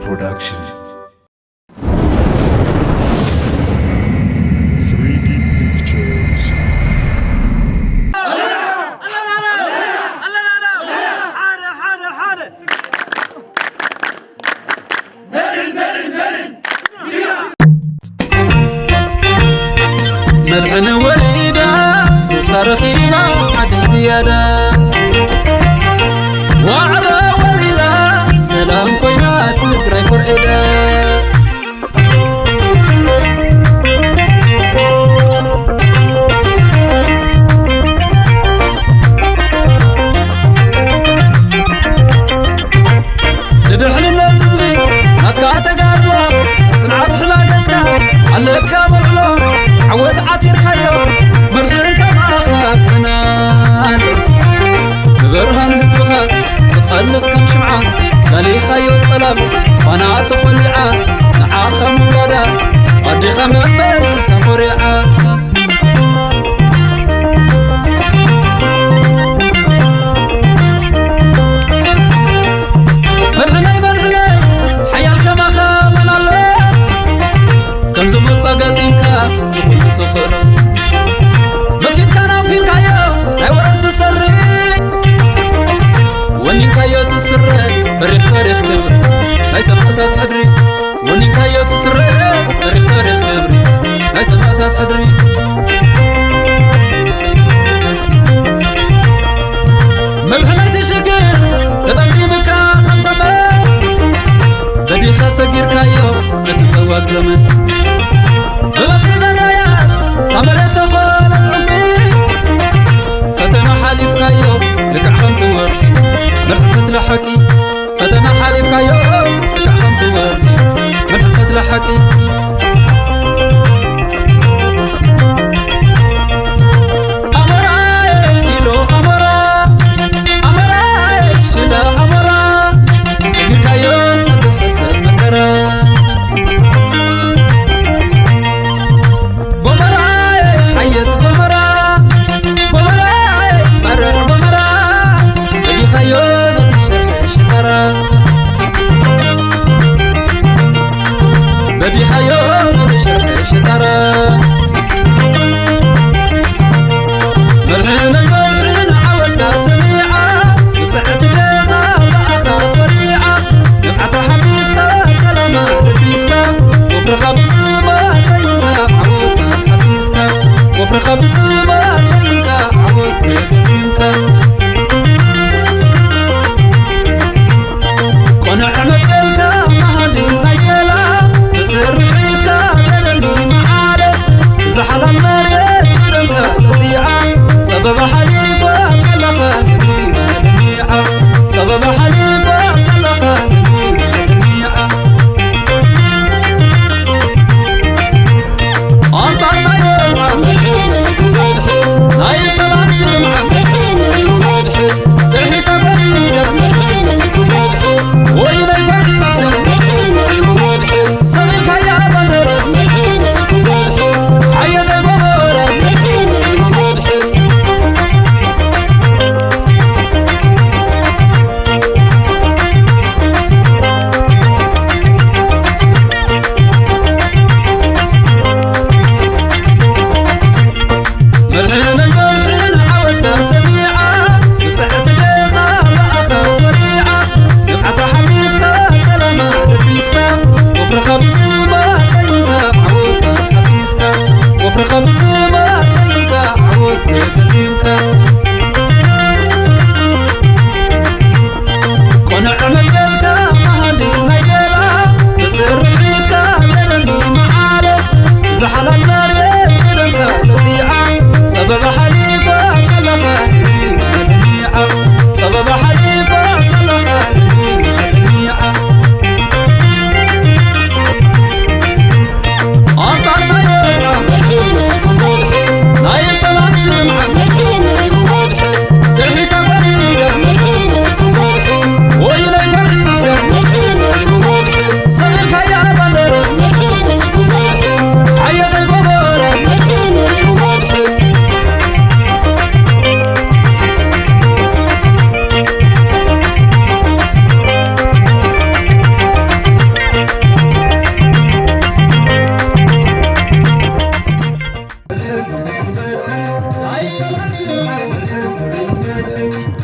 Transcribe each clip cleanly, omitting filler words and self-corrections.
Production. 3D Pictures. مدحن وليدا مفتر خيما عدل زيادة وعرى وليدا سلام كوينات تقرأ فرعيدا ندحن الله تزبي ناتكا تقارلا صنعات حلاقتك عليك مرلو عود عطير خيو برهن كما خابنا برهن هزبخا تقلب كم شمعة قالي خيو طلب وانا تخلعا نعاخا مولادا قدي خمم بري سفريعا مرحناي حيال كما خامن الله كم زمت صاقاتينكا يخلو تخرو بكيت كانام كايو هاي ورر تسري ونين كايو تسري فريخ تاريخ كبري هاي سمعتات حدري ونين كايو تسري فريخ تاريخ كبري هاي سمعتات حدري ملحمي تشكر تتقيمك خمتما بدي خاسقير كايو نتسواق زمن بغفر الرايات عمرت تخونت عمي فتنا حالي في كايو لك عخمت ورقي مرحفت لحكي فتنا حالي في كايو لك عخمت ورقي مرحفت لحكي أمراي إلو أمراي شلا أمراي سجل كايو نتحسن مكرا بدي خيون شرح شطرة مرحنا عودك سميعة وسعت دغا بأخا وريعة نبعت حبيسك سلامة لبيسك وفرخة بسيمة زينك عودك حبيسك وفرخة بسيمة زينك عودك زينك قنع مدلك مهندس نايسلا بسر حيدك بدلني معالك زحل المريت بدلك تضيعة سبب حل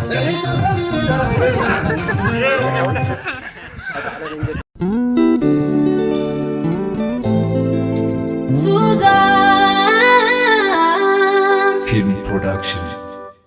There is